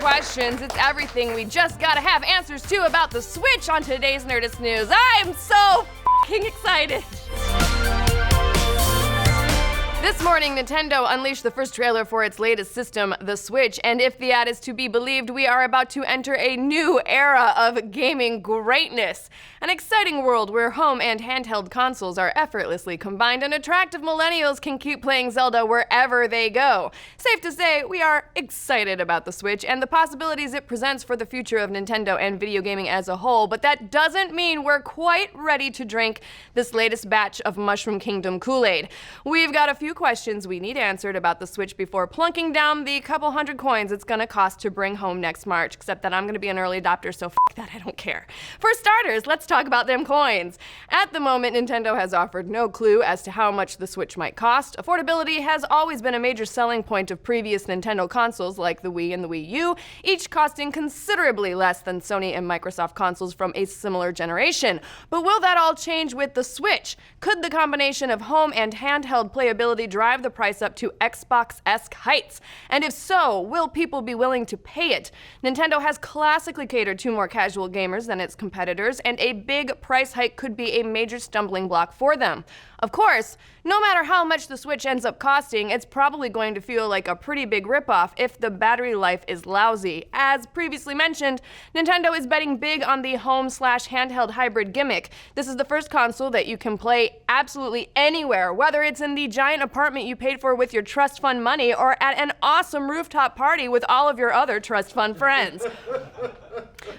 questions. It's everything we just gotta have answers to about the Switch on today's Nerdist News. I'm so f***ing excited. This morning, Nintendo unleashed the first trailer for its latest system, the Switch, and if the ad is to be believed, we are about to enter a new era of gaming greatness. An exciting world where home and handheld consoles are effortlessly combined and attractive millennials can keep playing Zelda wherever they go. Safe to say, we are excited about the Switch and the possibilities it presents for the future of Nintendo and video gaming as a whole, but that doesn't mean we're quite ready to drink this latest batch of Mushroom Kingdom Kool-Aid. We've got a few questions we need answered about the Switch before plunking down the couple hundred coins it's gonna cost to bring home next March, except that I'm gonna be an early adopter, so f that, I don't care. For starters, let's talk about them coins. At the moment, Nintendo has offered no clue as to how much the Switch might cost. Affordability has always been a major selling point of previous Nintendo consoles like the Wii and the Wii U, each costing considerably less than Sony and Microsoft consoles from a similar generation. But will that all change with the Switch? Could the combination of home and handheld playability drive the price up to Xbox-esque heights? And if so, will people be willing to pay it? Nintendo has classically catered to more casual gamers than its competitors, and a big price hike could be a major stumbling block for them. Of course, no matter how much the Switch ends up costing, it's probably going to feel like a pretty big ripoff if the battery life is lousy. As previously mentioned, Nintendo is betting big on the home/handheld hybrid gimmick. This is the first console that you can play absolutely anywhere, whether it's in the giant apartment you paid for with your trust fund money or at an awesome rooftop party with all of your other trust fund friends.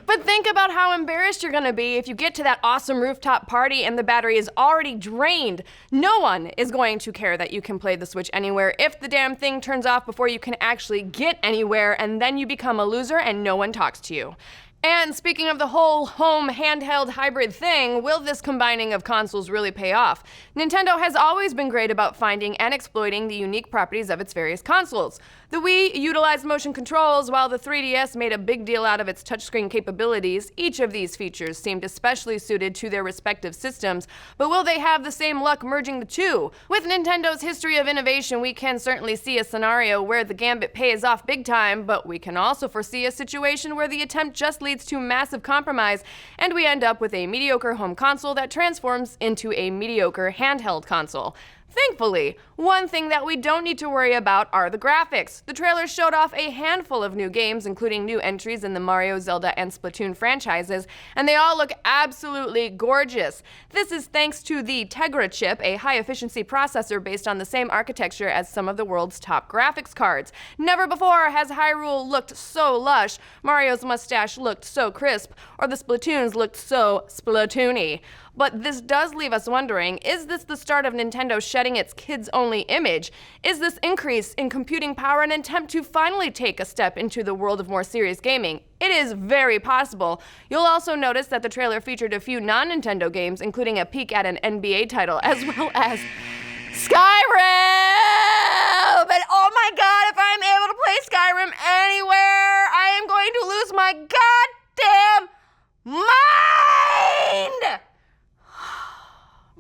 But think about how embarrassed you're gonna be if you get to that awesome rooftop party and the battery is already drained. No one is going to care that you can play the Switch anywhere if the damn thing turns off before you can actually get anywhere, and then you become a loser and no one talks to you. And speaking of the whole home handheld hybrid thing, will this combining of consoles really pay off? Nintendo has always been great about finding and exploiting the unique properties of its various consoles. The Wii utilized motion controls, while the 3DS made a big deal out of its touchscreen capabilities. Each of these features seemed especially suited to their respective systems, but will they have the same luck merging the two? With Nintendo's history of innovation, we can certainly see a scenario where the gambit pays off big time, but we can also foresee a situation where the attempt just leads to massive compromise, and we end up with a mediocre home console that transforms into a mediocre handheld console. Thankfully, one thing that we don't need to worry about are the graphics. The trailer showed off a handful of new games, including new entries in the Mario, Zelda, and Splatoon franchises, and they all look absolutely gorgeous. This is thanks to the Tegra chip, a high-efficiency processor based on the same architecture as some of the world's top graphics cards. Never before has Hyrule looked so lush, Mario's mustache looked so crisp, or the Splatoons looked so Splatoony. But this does leave us wondering, is this the start of Nintendo shedding its kids-only image? Is this increase in computing power an attempt to finally take a step into the world of more serious gaming? It is very possible. You'll also notice that the trailer featured a few non-Nintendo games, including a peek at an NBA title, as well as Skyrim! And oh my god, if I'm able to play Skyrim anywhere, I am going to lose my goddamn mind!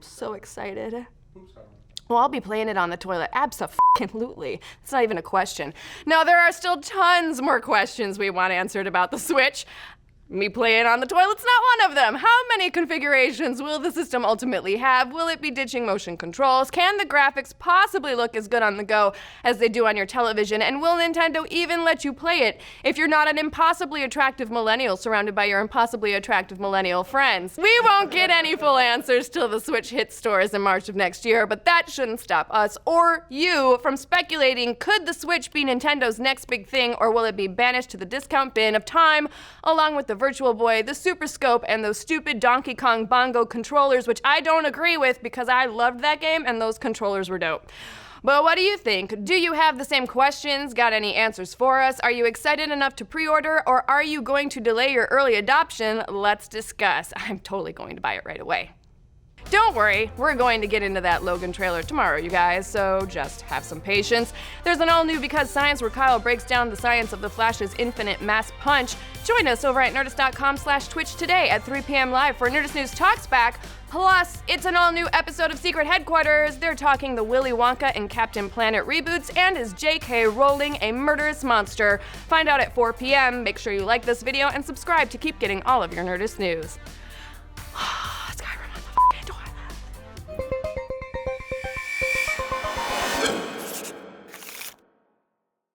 So excited. Well, I'll be playing it on the toilet. Abso-fucking-lutely. It's not even a question. Now, there are still tons more questions we want answered about the Switch. Me playing on the toilet's not one of them. How many configurations will the system ultimately have? Will it be ditching motion controls? Can the graphics possibly look as good on the go as they do on your television? And will Nintendo even let you play it if you're not an impossibly attractive millennial surrounded by your impossibly attractive millennial friends? We won't get any full answers till the Switch hits stores in March of next year, but that shouldn't stop us or you from speculating, could the Switch be Nintendo's next big thing, or will it be banished to the discount bin of time along with the Virtual Boy, the Super Scope, and those stupid Donkey Kong Bongo controllers, which I don't agree with because I loved that game and those controllers were dope. But what do you think? Do you have the same questions? Got any answers for us? Are you excited enough to pre-order, or are you going to delay your early adoption? Let's discuss. I'm totally going to buy it right away. Don't worry, we're going to get into that Logan trailer tomorrow, you guys, so just have some patience. There's an all-new Because Science where Kyle breaks down the science of the Flash's infinite mass punch. Join us over at Nerdist.com/Twitch today at 3 p.m. live for Nerdist News Talks Back. Plus, it's an all-new episode of Secret Headquarters. They're talking the Willy Wonka and Captain Planet reboots, and is J.K. Rowling a murderous monster? Find out at 4 p.m. Make sure you like this video and subscribe to keep getting all of your Nerdist news.